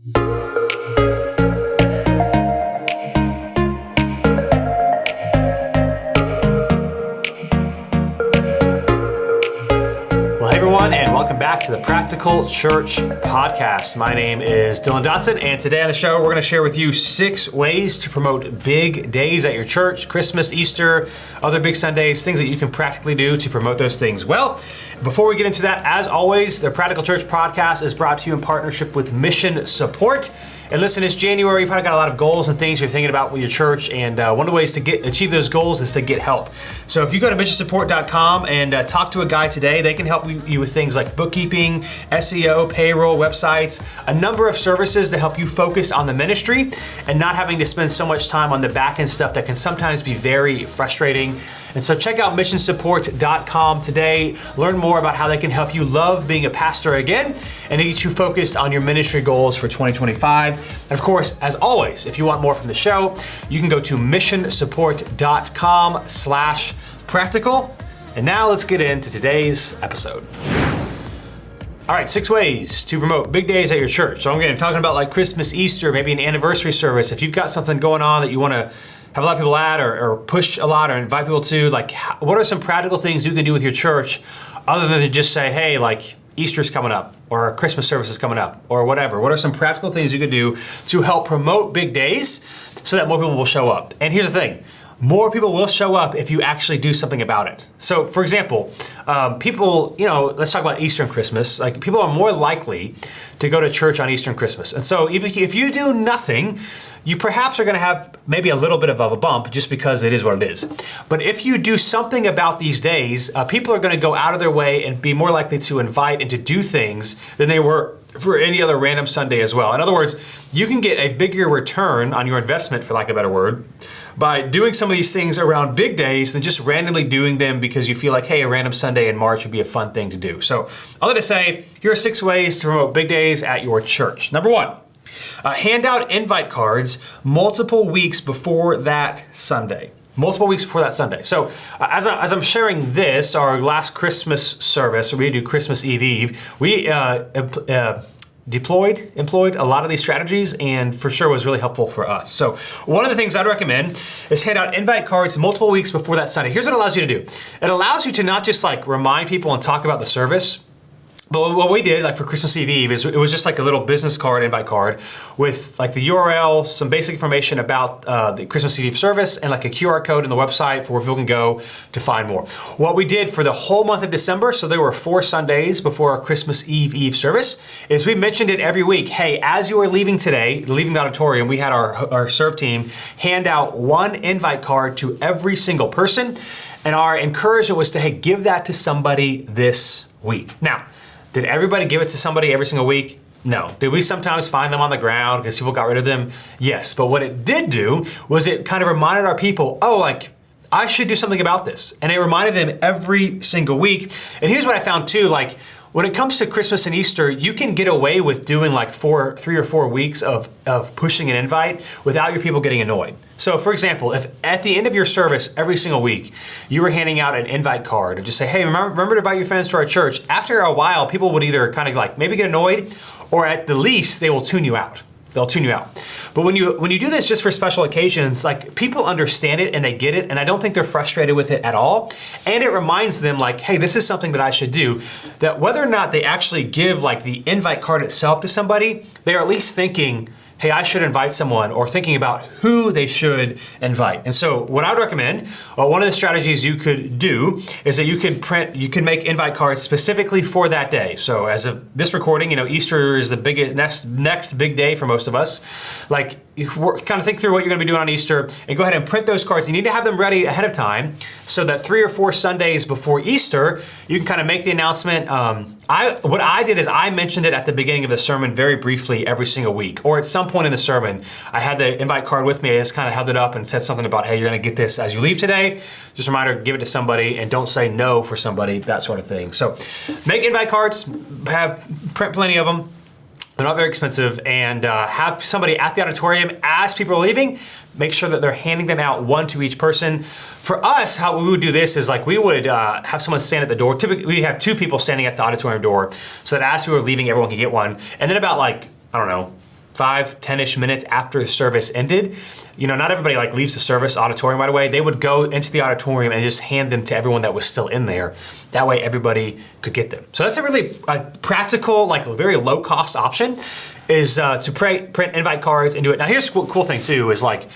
Well, hey everyone, and welcome back to the Practical Church Podcast. My name is Dylan Dotson, and today on the show, we're going to share with you 6 ways to promote big days at your church, Christmas, Easter, other big Sundays, things that you can practically do to promote those things. Well, before we get into that, as always, the Practical Church Podcast is brought to you in partnership with Mission Support. And listen, it's January, you've probably got a lot of goals and things you're thinking about with your church, and one of the ways to achieve those goals is to get help. So if you go to missionsupport.com and talk to a guy today, they can help you with things like bookkeeping, SEO, payroll, websites, a number of services to help you focus on the ministry and not having to spend so much time on the back end stuff that can sometimes be very frustrating. And so check out missionsupport.com today, learn more about how they can help you love being a pastor again and to get you focused on your ministry goals for 2025. And of course, as always, if you want more from the show, you can go to missionsupport.com/practical. And now let's get into today's episode. All right, 6 ways to promote big days at your church. So I'm going to be talking about like Christmas, Easter, maybe an anniversary service. If you've got something going on that you want to have a lot of people at or push a lot or invite people to, like what are some practical things you can do with your church other than to just say, hey, like Easter's coming up or Christmas service is coming up or whatever. What are some practical things you can do to help promote big days so that more people will show up? And here's the thing. More people will show up if you actually do something about it. So for example, people, let's talk about Easter and Christmas. Like people are more likely to go to church on Easter and Christmas. And so if you do nothing, you perhaps are gonna have maybe a little bit of a bump just because it is what it is. But if you do something about these days, people are gonna go out of their way and be more likely to invite and to do things than they were for any other random Sunday as well. In other words, you can get a bigger return on your investment, for lack of a better word, by doing some of these things around big days than just randomly doing them because you feel like, hey, a random Sunday in March would be a fun thing to do. So I'll let it say, here are 6 ways to promote big days at your church. Number 1, hand out invite cards multiple weeks before that Sunday. Multiple weeks before that Sunday. So as I'm sharing this, our last Christmas service, where we do Christmas Eve, we employed a lot of these strategies and for sure was really helpful for us. So one of the things I'd recommend is hand out invite cards multiple weeks before that Sunday. Here's what it allows you to do. It allows you to not just like remind people and talk about the service, but what we did, like for Christmas Eve is it was just like a little business card, invite card, with like the URL, some basic information about the Christmas Eve service, and like a QR code in the website for where people can go to find more. What we did for the whole month of December, so there were 4 Sundays before our Christmas Eve service, is we mentioned it every week. Hey, as you are leaving today, leaving the auditorium, we had our serve team hand out 1 invite card to every single person, and our encouragement was to, hey, give that to somebody this week. Now, did everybody give it to somebody every single week? No. Did we sometimes find them on the ground because people got rid of them? Yes. But what it did do was it kind of reminded our people, oh, like, I should do something about this. And it reminded them every single week. And here's what I found too, like, when it comes to Christmas and Easter, you can get away with doing like 3 or 4 weeks of pushing an invite without your people getting annoyed. So for example, if at the end of your service every single week, you were handing out an invite card and just say, hey, remember to invite your friends to our church, after a while, people would either kind of like maybe get annoyed or at the least, they will tune you out. They'll tune you out. But when you do this just for special occasions, like people understand it and they get it, and I don't think they're frustrated with it at all. And it reminds them like, hey, this is something that I should do. That whether or not they actually give like the invite card itself to somebody, they are at least thinking, hey, I should invite someone, or thinking about who they should invite. And so what I would recommend, one of the strategies you could do is that you can make invite cards specifically for that day. So as of this recording, Easter is the next big day for most of us. Like, kind of think through what you're gonna be doing on Easter and go ahead and print those cards. You need to have them ready ahead of time so that 3 or 4 Sundays before Easter, you can kind of make the announcement. What I did is I mentioned it at the beginning of the sermon very briefly every single week, or at some point in the sermon, I had the invite card with me. I just kind of held it up and said something about, hey, you're gonna get this as you leave today. Just a reminder, give it to somebody and don't say no for somebody, that sort of thing. So make invite cards, print plenty of them. They're not very expensive, and have somebody at the auditorium as people are leaving, make sure that they're handing them out, 1 to each person. For us, how we would do this is like we would have someone stand at the door. Typically, we have 2 people standing at the auditorium door so that as people are leaving, everyone can get one. And then about like, I don't know, 5-10ish minutes after the service ended, not everybody like leaves the service auditorium right away. They would go into the auditorium and just hand them to everyone that was still in there. That way everybody could get them. So that's a really practical, like very low cost option, is to print invite cards and do it. Now here's the cool thing too, is like,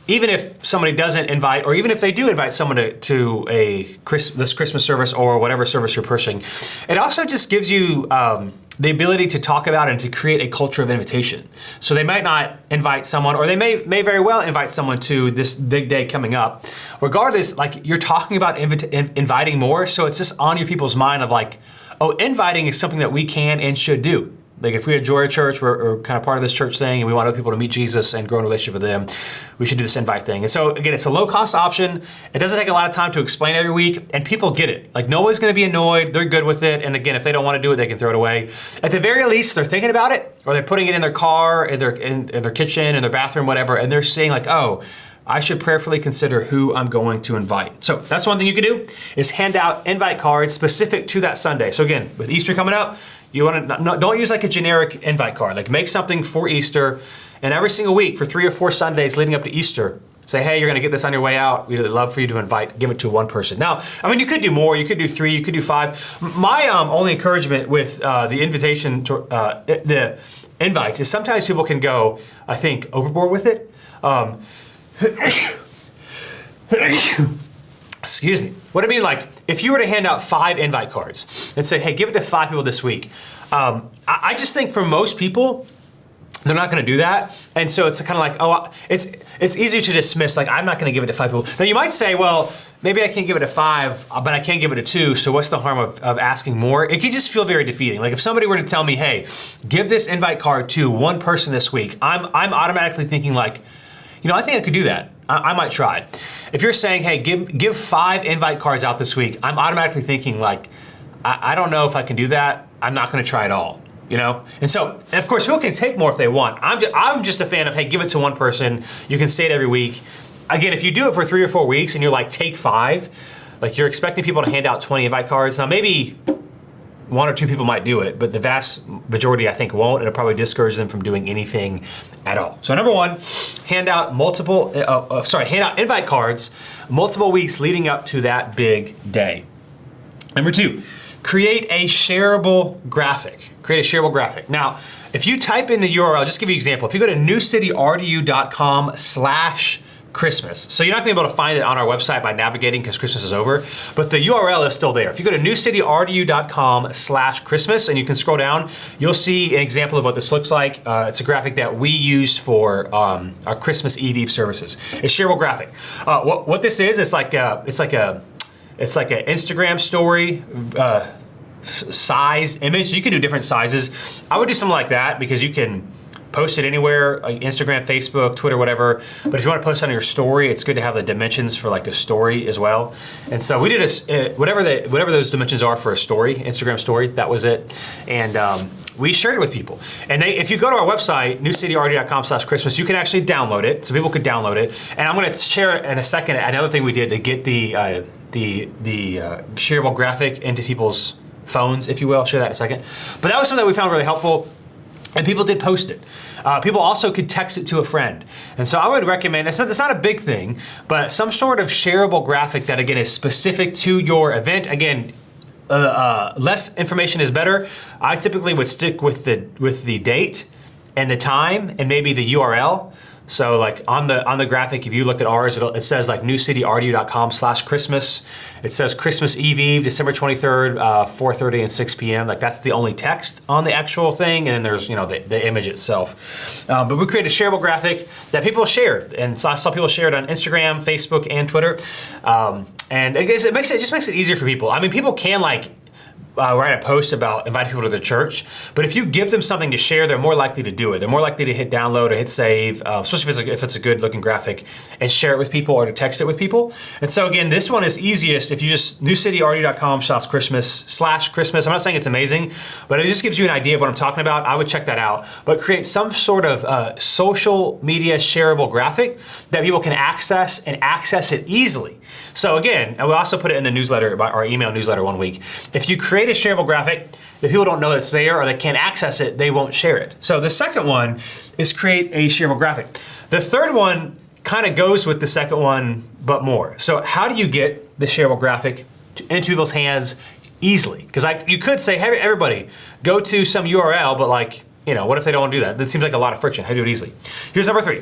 even if somebody doesn't invite, or even if they do invite someone to this Christmas service or whatever service you're pushing, it also just gives you the ability to talk about and to create a culture of invitation. So they might not invite someone, or they may very well invite someone to this big day coming up. Regardless, like you're talking about inviting more, so it's just on your people's mind of like, oh, inviting is something that we can and should do. Like if we enjoy a church, we're kind of part of this church thing, and we want other people to meet Jesus and grow in a relationship with them, we should do this invite thing. And so again, it's a low cost option. It doesn't take a lot of time to explain every week, and people get it. Like nobody's gonna be annoyed, they're good with it. And again, if they don't wanna do it, they can throw it away. At the very least, they're thinking about it, or they're putting it in their car, in their kitchen, in their bathroom, whatever, and they're saying like, oh, I should prayerfully consider who I'm going to invite. So that's one thing you can do, is hand out invite cards specific to that Sunday. So again, with Easter coming up, you want to don't use like a generic invite card. Like make something for Easter, and every single week for 3 or 4 Sundays leading up to Easter, say, hey, you're going to get this on your way out. We'd love for you to give it to one person. Now, I mean, you could do more. You could do 3. You could do 5. My only encouragement with the invitation to the invites is sometimes people can go, I think, overboard with it. Excuse me. What I mean, like, if you were to hand out 5 invite cards and say, hey, give it to 5 people this week, I just think for most people, they're not going to do that. And so it's kind of like, oh, it's easier to dismiss, like, I'm not going to give it to 5 people. Now, you might say, well, maybe I can't give it to 5, but I can't give it to 2, so what's the harm of asking more? It can just feel very defeating. Like if somebody were to tell me, hey, give this invite card to 1 person this week, I'm automatically thinking like, I think I could do that. I might try. If you're saying, hey, give 5 invite cards out this week, I'm automatically thinking like, I don't know if I can do that. I'm not gonna try at all, And so, and of course, people can take more if they want. I'm just a fan of, hey, give it to 1 person. You can say it every week. Again, if you do it for 3 or 4 weeks and you're like, take 5, like you're expecting people to hand out 20 invite cards. Now maybe 1 or 2 people might do it, but the vast majority I think won't, and it'll probably discourage them from doing anything at all. So number 1, hand out invite cards multiple weeks leading up to that big day. Number 2, create a shareable graphic. Now, if you type in the URL, I'll just give you an example. If you go to newcityrdu.com/Christmas. So you're not gonna be able to find it on our website by navigating because Christmas is over, but the URL is still there. If you go to newcityrdu.com/Christmas and you can scroll down, you'll see an example of what this looks like. It's a graphic that we used for our Christmas Eve services. It's shareable graphic. What this is, it's like an Instagram story size image. You can do different sizes. I would do something like that because you can post it anywhere, like Instagram, Facebook, Twitter, whatever. But if you want to post on your story, it's good to have the dimensions for like the story as well. And so we did whatever those dimensions are for a story, Instagram story, that was it. And we shared it with people. And if you go to our website, newcityrd.com/Christmas, you can actually download it, so people could download it. And I'm gonna share in a second another thing we did to get the shareable graphic into people's phones, if you will. I'll share that in a second. But that was something that we found really helpful. And people did post it. People also could text it to a friend. And so I would recommend, it's not a big thing, but some sort of shareable graphic that again is specific to your event. Again, less information is better. I typically would stick with the date and the time and maybe the URL. So like on the graphic, if you look at ours, it says like newcityrdu.com/Christmas. It says Christmas Eve, December 23rd, 4:30 and 6 p.m. Like that's the only text on the actual thing, and then there's the image itself. But we created a shareable graphic that people shared, and so I saw people share it on Instagram, Facebook, and Twitter. And it just makes it easier for people. I mean, people can write a post about inviting people to the church, but if you give them something to share, they're more likely to do it. They're more likely to hit download or hit save, especially if it's a good looking graphic, and share it with people or to text it with people. And so again, this one is easiest if you just newcityrdu.com/Christmas. I'm not saying it's amazing, but it just gives you an idea of what I'm talking about. I would check that out, but create some sort of social media shareable graphic that people can access and access it easily. So again, and we'll also put it in the newsletter, our email newsletter one week. If you create create a shareable graphic. If people don't know it's there or they can't access it, they won't share it. So the second one is create a shareable graphic. The third one kind of goes with the second one, but more. So how do you get the shareable graphic into people's hands easily? Because you could say, hey, everybody, go to some URL, but like, what if they don't want to do that? That seems like a lot of friction. How do you do it easily? Here's number 3.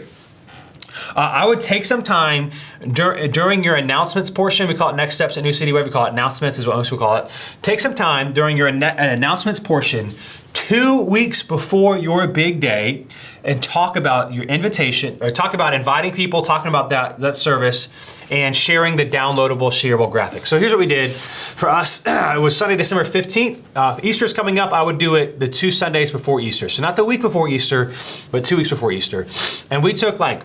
I would take some time during your announcements portion. We call it next steps at New City Web. We call it announcements is what most people call it. Take some time during your announcements portion 2 weeks before your big day and talk about your invitation, or talk about inviting people, talking about that service, and sharing the downloadable shareable graphic. So here's what we did for us. It was Sunday, December 15th. Easter's coming up. I would do it the 2 Sundays before Easter. So not the week before Easter, but 2 weeks before Easter. And we took like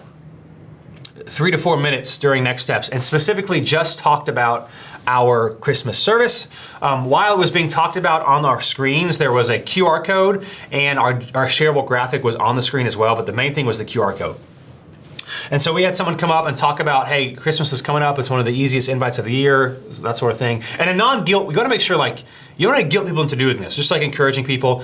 3 to 4 minutes during next steps and specifically just talked about our Christmas service. While it was being talked about on our screens, there was a QR code and our shareable graphic was on the screen as well, but the main thing was the QR code. And so we had someone come up and talk about, hey, Christmas is coming up. It's one of the easiest invites of the year, that sort of thing. And a non-guilt, we gotta make sure like, you don't want to guilt people into doing this, just like encouraging people.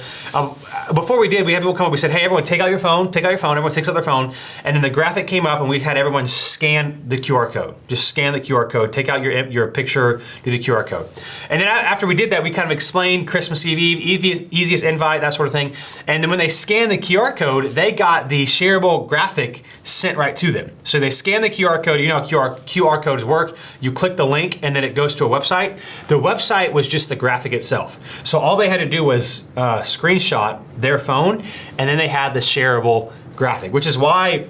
Before we did, we had people come up, we said, hey, everyone take out your phone, everyone takes out their phone. And then the graphic came up and we had everyone scan the QR code. Just scan the QR code, take out your picture, do the QR code. And then after we did that, we kind of explained Christmas Eve, easiest invite, that sort of thing. And then when they scanned the QR code, they got the shareable graphic sent right to them. So they scan the QR code, you know how QR codes work, you click the link and then it goes to a website. The website was just the graphic itself. So all they had to do was screenshot their phone and then they had the shareable graphic, which is why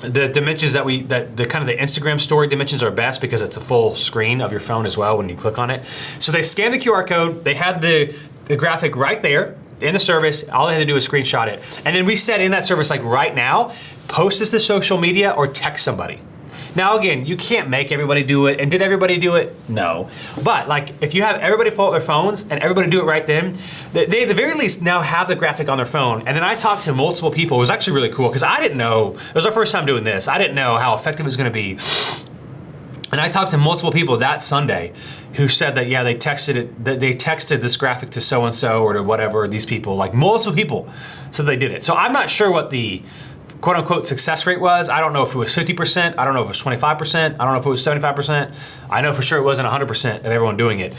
the dimensions the kind of the Instagram story dimensions are best, because it's a full screen of your phone as well when you click on it. So they scanned the QR code, they had the graphic right there in the service. All they had to do was screenshot it. And then we said in that service, like right now, post this to social media or text somebody. Now again, you can't make everybody do it, and did everybody do it? No. But like, if you have everybody pull out their phones and everybody do it right then, they at the very least now have the graphic on their phone. And then I talked to multiple people. It was actually really cool because I didn't know, it was our first time doing this. I didn't know how effective it was gonna be. And I talked to multiple people that Sunday who said that, yeah, they texted this graphic to so-and-so or to whatever, these people, like multiple people said they did it. So I'm not sure what the quote unquote success rate was. I don't know if it was 50%, I don't know if it was 25%, I don't know if it was 75%. I know for sure it wasn't 100% of everyone doing it.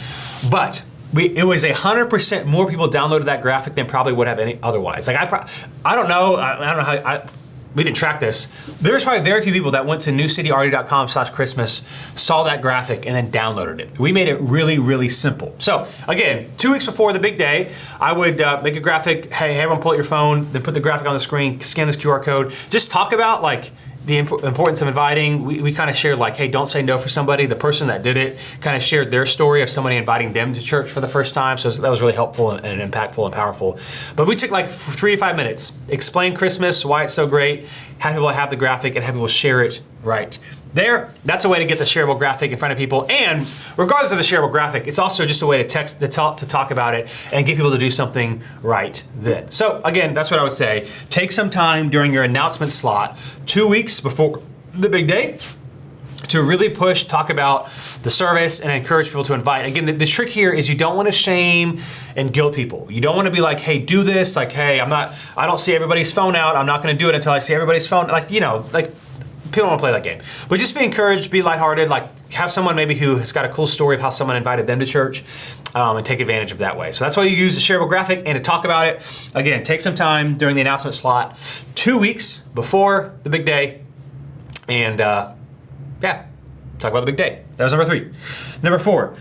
But it was 100% more people downloaded that graphic than probably would have any otherwise. Like I don't know how, we didn't track this. There was probably very few people that went to newcityrd.com/Christmas, saw that graphic, and then downloaded it. We made it really, really simple. So again, 2 weeks before the big day, I would make a graphic. Hey, everyone pull out your phone, then put the graphic on the screen, scan this QR code. Just talk about like the importance of inviting. We kind of shared like, hey, don't say no for somebody. The person that did it kind of shared their story of somebody inviting them to church for the first time. So that was really helpful and impactful and powerful. But we took like 3 to 5 minutes, explain Christmas, why it's so great, have people have the graphic and have people share it right there. That's a way to get the shareable graphic in front of people. And regardless of the shareable graphic, it's also just a way to talk about it and get people to do something right then. So again, that's what I would say. Take some time during your announcement slot, 2 weeks before the big day, to really push, talk about the service and encourage people to invite. Again, the trick here is you don't want to shame and guilt people. You don't want to be like, hey, do this. Like, hey, I don't see everybody's phone out. I'm not going to do it until I see everybody's phone. Like, like people don't want to play that game. But just be encouraged, be lighthearted, like have someone maybe who has got a cool story of how someone invited them to church and take advantage of that way. So that's why you use the shareable graphic and to talk about it. Again, take some time during the announcement slot, 2 weeks before the big day, and yeah, talk about the big day. That was number 3. Number 4,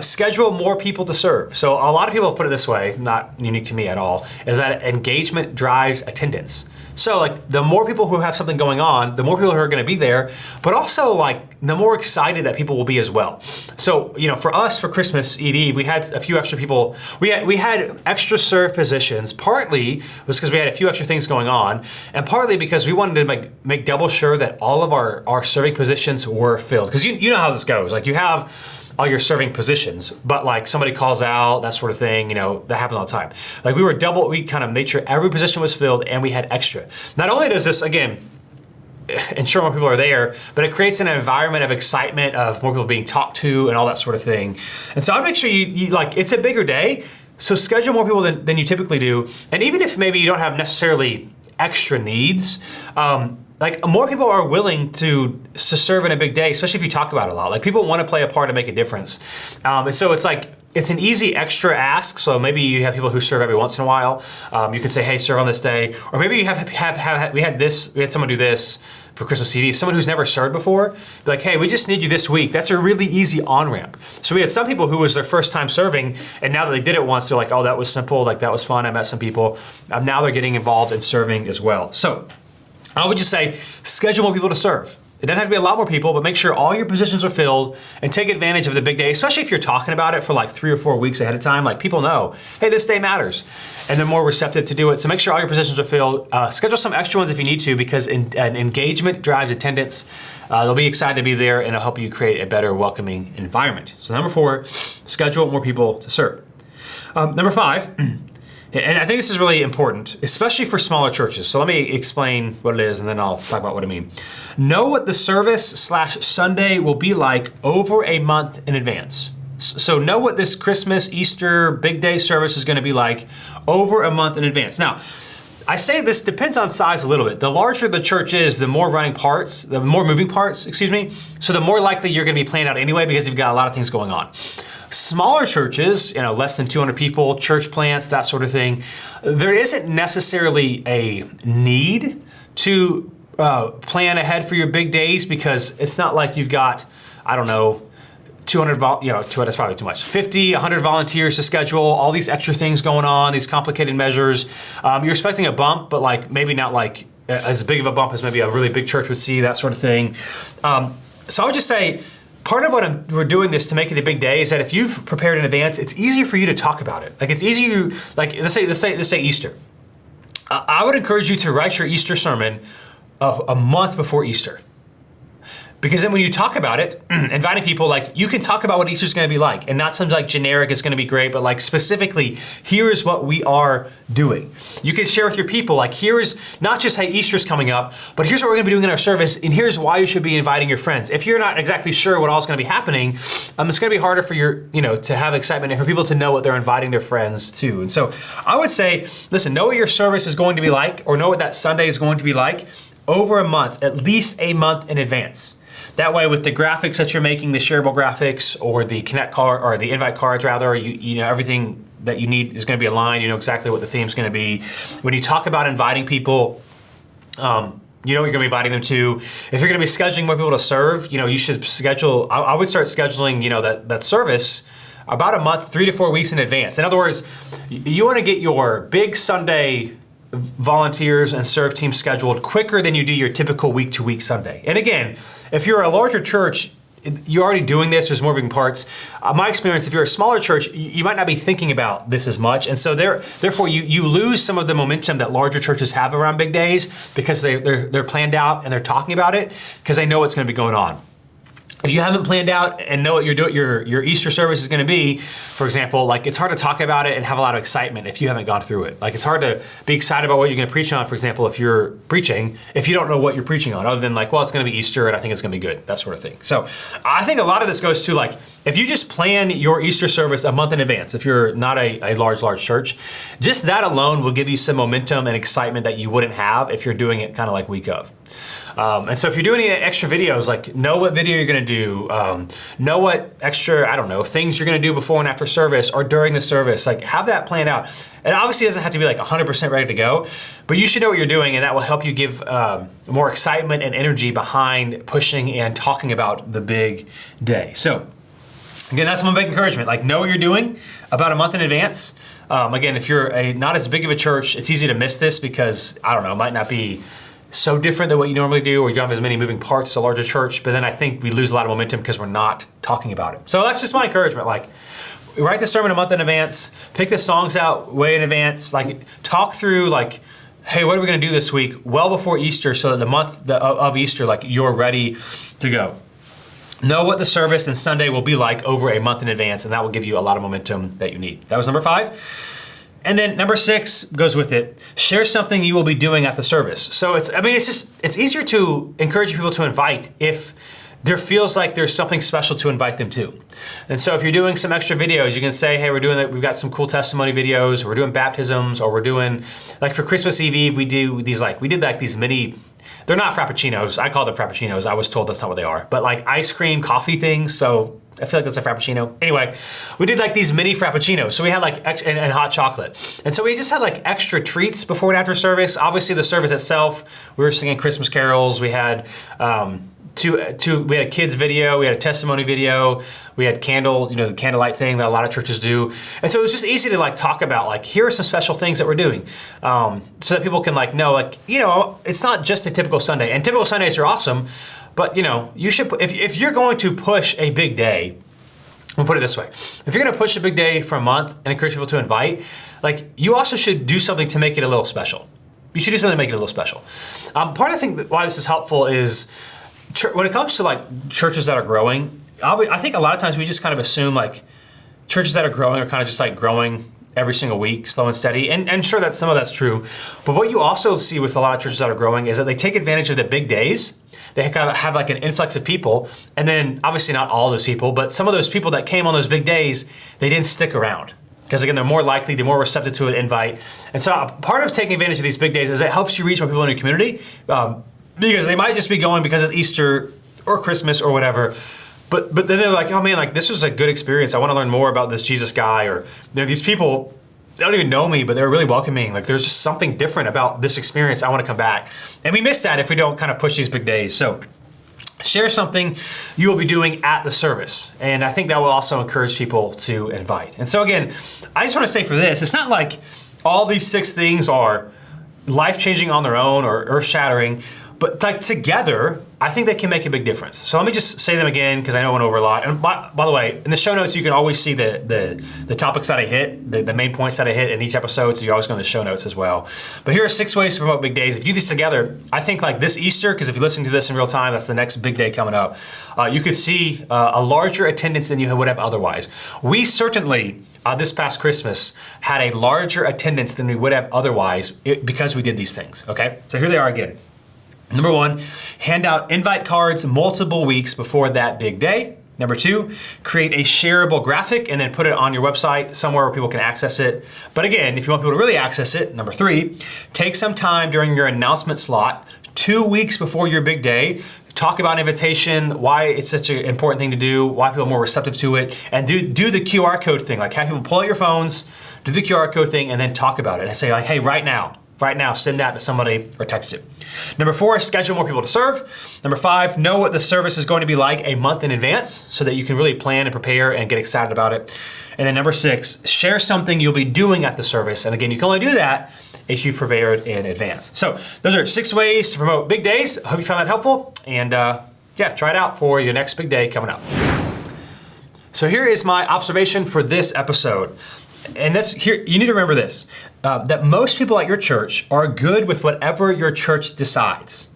schedule more people to serve. So a lot of people have put it this way, not unique to me at all, is that engagement drives attendance. So like the more people who have something going on, the more people who are gonna be there, but also like the more excited that people will be as well. So, for us for Christmas Eve, we had a few extra people. We had extra serve positions. Partly was because we had a few extra things going on, and partly because we wanted to make double sure that all of our serving positions were filled. Because you know how this goes. Like you have all your serving positions, but like somebody calls out, that sort of thing, that happens all the time. Like we kind of made sure every position was filled and we had extra. Not only does this, again, ensure more people are there, but it creates an environment of excitement, of more people being talked to and all that sort of thing. And so I'd make sure you like, it's a bigger day, so schedule more people than you typically do. And even if maybe you don't have necessarily extra needs, like more people are willing to serve in a big day, especially if you talk about it a lot. Like people want to play a part and make a difference. And so it's like, it's an easy extra ask. So maybe you have people who serve every once in a while. You can say, hey, serve on this day. Or maybe you we had someone do this for Christmas Eve, someone who's never served before. Be like, hey, we just need you this week. That's a really easy on-ramp. So we had some people who was their first time serving, and now that they did it once, they're like, oh, that was simple, like that was fun, I met some people. Now they're getting involved in serving as well. So I would just say, schedule more people to serve. It doesn't have to be a lot more people, but make sure all your positions are filled and take advantage of the big day, especially if you're talking about it for like 3 or 4 weeks ahead of time. Like people know, hey, this day matters, and they're more receptive to do it. So make sure all your positions are filled. Schedule some extra ones if you need to, because an engagement drives attendance. They'll be excited to be there, and it'll help you create a better, welcoming environment. So number 4, schedule more people to serve. Number 5, and I think this is really important, especially for smaller churches. So let me explain what it is, and then I'll talk about what I mean. Know what the service/Sunday will be like over a month in advance. So know what this Christmas, Easter, big day service is going to be like over a month in advance. Now, I say this depends on size a little bit. The larger the church is, the more moving parts, so the more likely you're going to be planned out anyway, because you've got a lot of things going on. Smaller churches, less than 200 people, church plants, that sort of thing, there isn't necessarily a need to plan ahead for your big days, because it's not like you've got, I don't know, 200, 200 is probably too much, 50, 100 volunteers to schedule, all these extra things going on, these complicated measures. You're expecting a bump, but like maybe not like as big of a bump as maybe a really big church would see, that sort of thing. So I would just say, part of what we're doing this to make it a big day is that if you've prepared in advance, it's easier for you to talk about it. Like it's easier, like let's say Easter. I would encourage you to write your Easter sermon a month before Easter. Because then when you talk about it, inviting people, like you can talk about what Easter's gonna be like, and not something like generic, it's gonna be great, but like specifically, here is what we are doing. You can share with your people, like here's not just, hey, Easter's coming up, but here's what we're gonna be doing in our service, and here's why you should be inviting your friends. If you're not exactly sure what all's gonna be happening, it's gonna be harder for to have excitement and for people to know what they're inviting their friends to. And so I would say, listen, know what your service is going to be like, or know what that Sunday is going to be like over a month, at least a month in advance. That way, with the graphics that you're making, the shareable graphics or the connect card or the invite cards, rather, you know everything that you need is going to be aligned. You know exactly what the theme's going to be. When you talk about inviting people, you know what you're going to be inviting them to. If you're going to be scheduling more people to serve, you should schedule. I would start scheduling, that service about a month, 3 to 4 weeks in advance. In other words, you want to get your big Sunday volunteers and serve team scheduled quicker than you do your typical week-to-week Sunday. And again, if you're a larger church, you're already doing this, there's more moving parts. My experience, if you're a smaller church, you might not be thinking about this as much, and so therefore you lose some of the momentum that larger churches have around big days, because they're planned out and they're talking about it because they know what's going to be going on. If you haven't planned out and know what your Easter service is going to be, for example, like it's hard to talk about it and have a lot of excitement if you haven't gone through it. Like it's hard to be excited about what you're going to preach on, for example, if you're preaching, if you don't know what you're preaching on, other than like, well, it's going to be Easter and I think it's going to be good, that sort of thing. So I think a lot of this goes to like, if you just plan your Easter service a month in advance, if you're not a large church, just that alone will give you some momentum and excitement that you wouldn't have if you're doing it kind of like week of. And so if you're doing any extra videos, like know what video you're gonna do, know what extra, things you're gonna do before and after service or during the service, like have that planned out. It obviously doesn't have to be like 100% ready to go, but you should know what you're doing, and that will help you give more excitement and energy behind pushing and talking about the big day. So again, that's my big encouragement, like know what you're doing about a month in advance. Again, if you're not as big of a church, it's easy to miss this because, it might not be so different than what you normally do, or you don't have as many moving parts as a larger church, but then I think we lose a lot of momentum because we're not talking about it. So that's just my encouragement. Like, write the sermon a month in advance, pick the songs out way in advance, like talk through like, hey, what are we gonna do this week well before Easter so that the month of Easter, like you're ready to go. Know what the service and Sunday will be like over a month in advance, and that will give you a lot of momentum that you need. That was number 5. And then number 6 goes with it. Share something you will be doing at the service. So it's easier to encourage people to invite if there feels like there's something special to invite them to. And so if you're doing some extra videos, you can say, hey, we've got some cool testimony videos, or we're doing baptisms, or we're doing, like for Christmas Eve, we did these mini, they're not Frappuccinos. I call them Frappuccinos. I was told that's not what they are, but like ice cream coffee things. So I feel like that's a Frappuccino. Anyway, we did like these mini Frappuccinos. So we had like, and hot chocolate. And so we just had like extra treats before and after service. Obviously the service itself, we were singing Christmas carols. We had, we had a kids video, we had a testimony video, we had the candlelight thing that a lot of churches do. And so it was just easy to like talk about like, here are some special things that we're doing. So that people can like know, like, it's not just a typical Sunday. And typical Sundays are awesome, but you should, if you're going to push a big day, we'll put it this way. If you're gonna push a big day for a month and encourage people to invite, like you also should do something to make it a little special. You should do something to make it a little special. Part of the thing why this is helpful is, when it comes to like churches that are growing, I think a lot of times we just kind of assume like churches that are growing are kind of just like growing every single week, slow and steady. And sure, that some of that's true. But what you also see with a lot of churches that are growing is that they take advantage of the big days. They kind of have like an influx of people. And then obviously not all those people, but some of those people that came on those big days, they didn't stick around. Because again, they're more more receptive to an invite. And so part of taking advantage of these big days is it helps you reach more people in your community. Because they might just be going because it's Easter or Christmas or whatever, but then they're like, oh man, like this was a good experience. I want to learn more about this Jesus guy, or these people, they don't even know me, but they're really welcoming. Like there's just something different about this experience. I want to come back. And we miss that if we don't kind of push these big days. So share something you will be doing at the service. And I think that will also encourage people to invite. And so again, I just want to say for this, it's not like all these 6 things are life-changing on their own or earth-shattering. But like together, I think they can make a big difference. So let me just say them again, because I know I went over a lot. And by the way, in the show notes, you can always see the topics that I hit, the main points that I hit in each episode. So you always go in the show notes as well. But here are 6 ways to promote big days. If you do these together, I think like this Easter, because if you listen to this in real time, that's the next big day coming up. You could see a larger attendance than you would have otherwise. We certainly, this past Christmas, had a larger attendance than we would have otherwise because we did these things, okay? So here they are again. Number 1, hand out invite cards multiple weeks before that big day. Number 2, create a shareable graphic and then put it on your website somewhere where people can access it. But again, if you want people to really access it, number 3, take some time during your announcement slot 2 weeks before your big day. Talk about invitation, why it's such an important thing to do, why people are more receptive to it, and do the QR code thing. Like have people pull out your phones, do the QR code thing, and then talk about it and say like, hey, right now, send that to somebody or text it. Number 4, schedule more people to serve. Number 5, know what the service is going to be like a month in advance so that you can really plan and prepare and get excited about it. And then number 6, share something you'll be doing at the service. And again, you can only do that if you've prepared in advance. So those are 6 ways to promote big days. I hope you found that helpful. And try it out for your next big day coming up. So here is my observation for this episode. And you need to remember this, that most people at your church are good with whatever your church decides.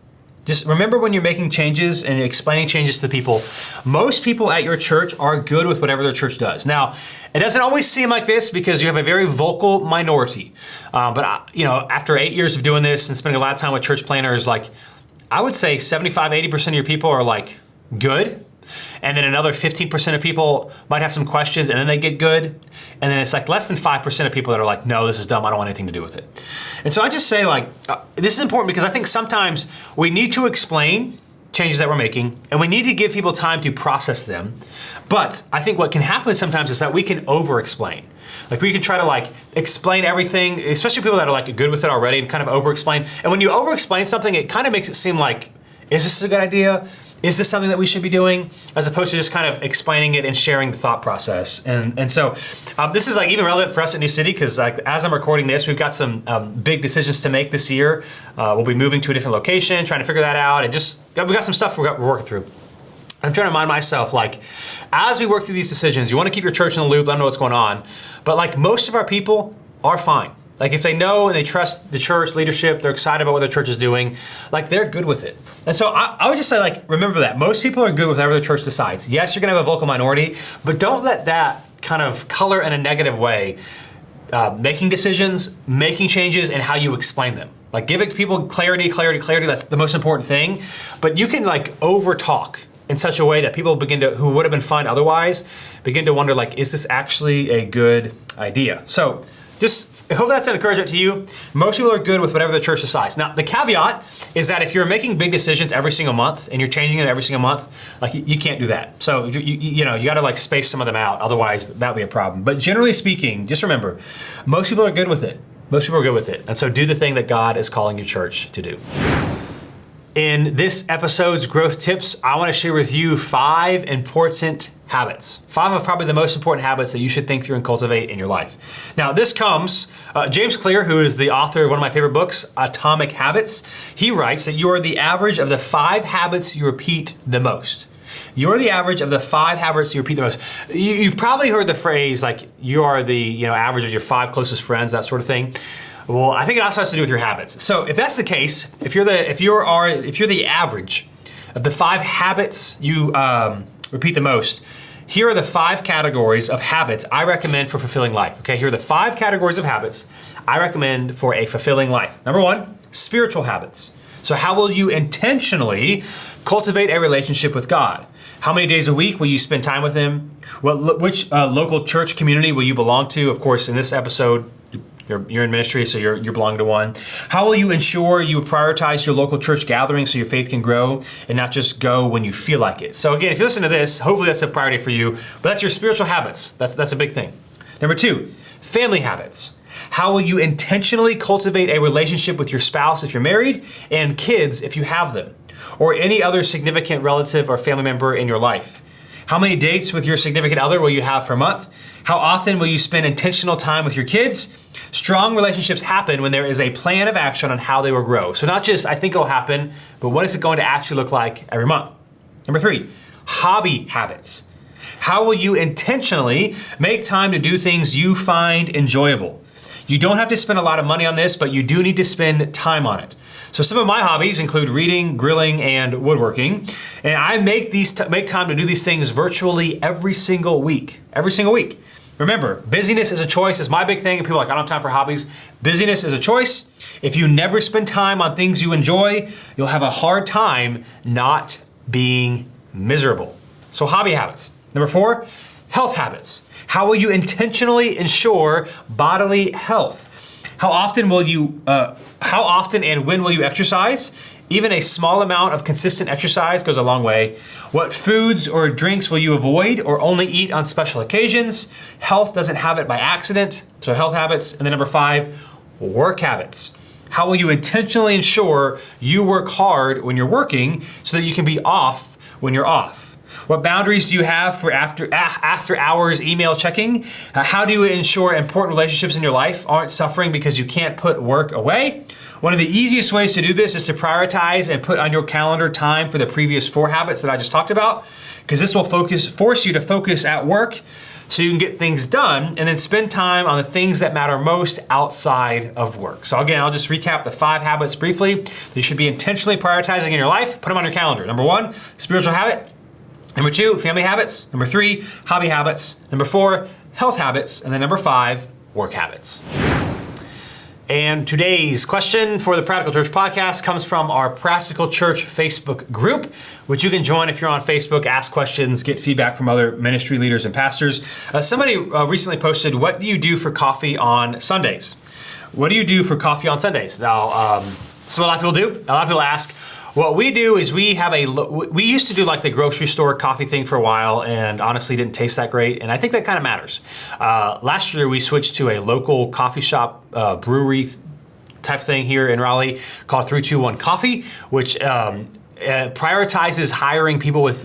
Just remember when you're making changes and explaining changes to people, most people at your church are good with whatever their church does. Now, it doesn't always seem like this because you have a very vocal minority. But after 8 years of doing this and spending a lot of time with church planners, like I would say 75, 80% of your people are like good. And then another 15% of people might have some questions and then they get good. And then it's like less than 5% of people that are like, no, this is dumb, I don't want anything to do with it. And so I just say like, this is important because I think sometimes we need to explain changes that we're making and we need to give people time to process them. But I think what can happen sometimes is that we can over-explain. Like we can try to like explain everything, especially people that are like good with it already and kind of over-explain. And when you over-explain something, it kind of makes it seem like, is this a good idea? Is this something that we should be doing? As opposed to just kind of explaining it and sharing the thought process. And so this is like even relevant for us at New City because like as I'm recording this, we've got some big decisions to make this year. We'll be moving to a different location, trying to figure that out. And just, we got some stuff we're working through. I'm trying to remind myself, like, as we work through these decisions, you want to keep your church in the loop, let them know what's going on. But like most of our people are fine. Like if they know and they trust the church leadership, they're excited about what their church is doing, like they're good with it. And so I would just say like, remember that. Most people are good with whatever the church decides. Yes, you're gonna have a vocal minority, but don't let that kind of color in a negative way making decisions, making changes, and how you explain them. Like giving people clarity, that's the most important thing. But you can like over talk in such a way that people who would have been fine otherwise, begin to wonder like, is this actually a good idea? So I hope that's an encouragement to you. Most people are good with whatever the church decides. Now, the caveat is that if you're making big decisions every single month and you're changing it every single month, like you can't do that. So you got to like space some of them out. Otherwise, that would be a problem. But generally speaking, just remember, most people are good with it. Most people are good with it. And so do the thing that God is calling your church to do. In this episode's growth tips, I want to share with you 5 important habits. 5 of probably the most important habits that you should think through and cultivate in your life. Now, this comes, James Clear, who is the author of one of my favorite books, Atomic Habits, he writes that you are the average of the 5 habits you repeat the most. You're the average of the 5 habits you repeat the most. You've probably heard the phrase like you are the average of your 5 closest friends, that sort of thing. Well, I think it also has to do with your habits. So if that's the case, if you're the average of the 5 habits you repeat the most, here are the 5 categories of habits I recommend for fulfilling life. Okay, here are the 5 categories of habits I recommend for a fulfilling life. Number 1, spiritual habits. So how will you intentionally cultivate a relationship with God? How many days a week will you spend time with Him? Which local church community will you belong to? Of course, in this episode, you're in ministry, so you're belonging to one. How will you ensure you prioritize your local church gathering so your faith can grow and not just go when you feel like it? So again, if you listen to this, hopefully that's a priority for you, but that's your spiritual habits. That's a big thing. Number 2, family habits. How will you intentionally cultivate a relationship with your spouse if you're married and kids if you have them, or any other significant relative or family member in your life? How many dates with your significant other will you have per month? How often will you spend intentional time with your kids? Strong relationships happen when there is a plan of action on how they will grow. So not just, I think it'll happen, but what is it going to actually look like every month? Number 3, hobby habits. How will you intentionally make time to do things you find enjoyable? You don't have to spend a lot of money on this, but you do need to spend time on it. So some of my hobbies include reading, grilling, and woodworking. And I make time to do these things virtually every single week. Every single week. Remember, busyness is a choice. It's my big thing. People are like, I don't have time for hobbies. Busyness is a choice. If you never spend time on things you enjoy, you'll have a hard time not being miserable. So hobby habits. Number 4, health habits. How will you intentionally ensure bodily health? How often and when will you exercise? Even a small amount of consistent exercise goes a long way. What foods or drinks will you avoid or only eat on special occasions? Health doesn't have it by accident. So health habits. And then number 5, work habits. How will you intentionally ensure you work hard when you're working so that you can be off when you're off? What boundaries do you have for after hours email checking? How do you ensure important relationships in your life aren't suffering because you can't put work away? One of the easiest ways to do this is to prioritize and put on your calendar time for the previous 4 habits that I just talked about, because this will force you to focus at work so you can get things done and then spend time on the things that matter most outside of work. So again, I'll just recap the 5 habits briefly that you should be intentionally prioritizing in your life. Put them on your calendar. Number 1, spiritual habit. Number 2, family habits. Number 3, hobby habits. Number 4, health habits. And then number 5, work habits. And today's question for the Practical Church podcast comes from our Practical Church Facebook group, which you can join if you're on Facebook, ask questions, get feedback from other ministry leaders and pastors. Somebody recently posted, what do you do for coffee on Sundays? What do you do for coffee on Sundays? Now, so a lot of people do. A lot of people ask, what we do is we used to do like the grocery store coffee thing for a while and honestly didn't taste that great. And I think that kind of matters. Last year we switched to a local coffee shop brewery type thing here in Raleigh called 321 Coffee, which prioritizes hiring people with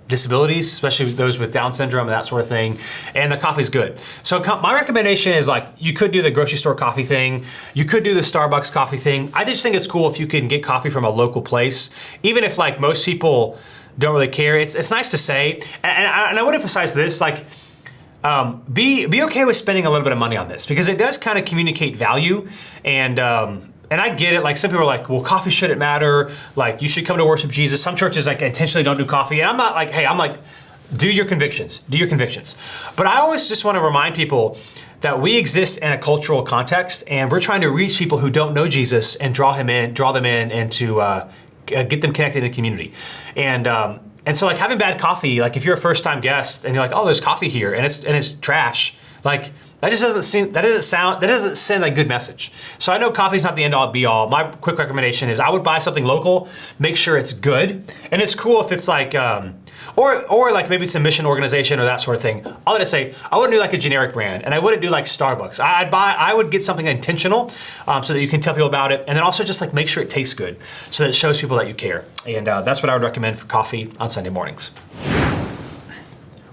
disabilities, especially those with Down syndrome and that sort of thing, and the coffee's good. So my recommendation is like, you could do the grocery store coffee thing, you could do the Starbucks coffee thing. I just think it's cool if you can get coffee from a local place, even if like most people don't really care. It's nice to say, and I would emphasize this, like, be okay with spending a little bit of money on this, because it does kind of communicate value. And I get it, like some people are like, well, coffee shouldn't matter, like you should come to worship Jesus. Some churches like intentionally don't do coffee, and I'm not like, hey, I'm like, do your convictions. But I always just want to remind people that we exist in a cultural context, and we're trying to reach people who don't know Jesus and draw them in, and to get them connected in a community. And so like having bad coffee, like if you're a first-time guest and you're like, oh, there's coffee here and it's trash, like that doesn't send a good message. So I know coffee's not the end all be all. My quick recommendation is I would buy something local, make sure it's good, and it's cool if it's like or like maybe it's a mission organization or that sort of thing. I'll just say I wouldn't do like a generic brand, and I wouldn't do like Starbucks. I would get something intentional so that you can tell people about it, and then also just like make sure it tastes good so that it shows people that you care. And that's what I would recommend for coffee on Sunday mornings.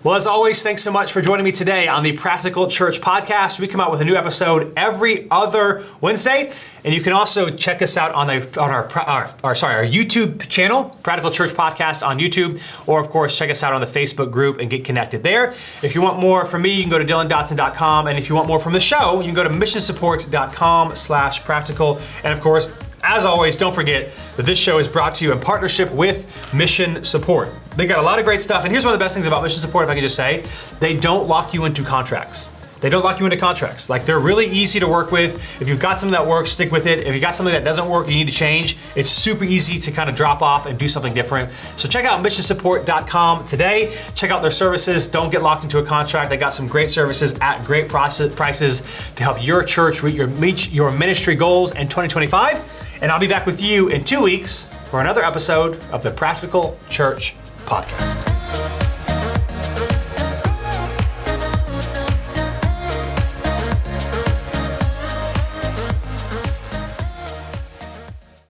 Well, as always, thanks so much for joining me today on the Practical Church Podcast. We come out with a new episode every other Wednesday, and you can also check us out on our YouTube channel, Practical Church Podcast on YouTube, or of course, check us out on the Facebook group and get connected there. If you want more from me, you can go to DylanDotson.com, and if you want more from the show, you can go to missionsupport.com/practical, and of course, as always, don't forget that this show is brought to you in partnership with Mission Support. They got a lot of great stuff, and here's one of the best things about Mission Support, if I can just say, they don't lock you into contracts. They don't lock you into contracts. Like, they're really easy to work with. If you've got something that works, stick with it. If you've got something that doesn't work, you need to change, it's super easy to kind of drop off and do something different. So check out missionsupport.com today. Check out their services. Don't get locked into a contract. They got some great services at great prices to help your church reach your ministry goals in 2025. And I'll be back with you in 2 weeks for another episode of the Practical Church Podcast.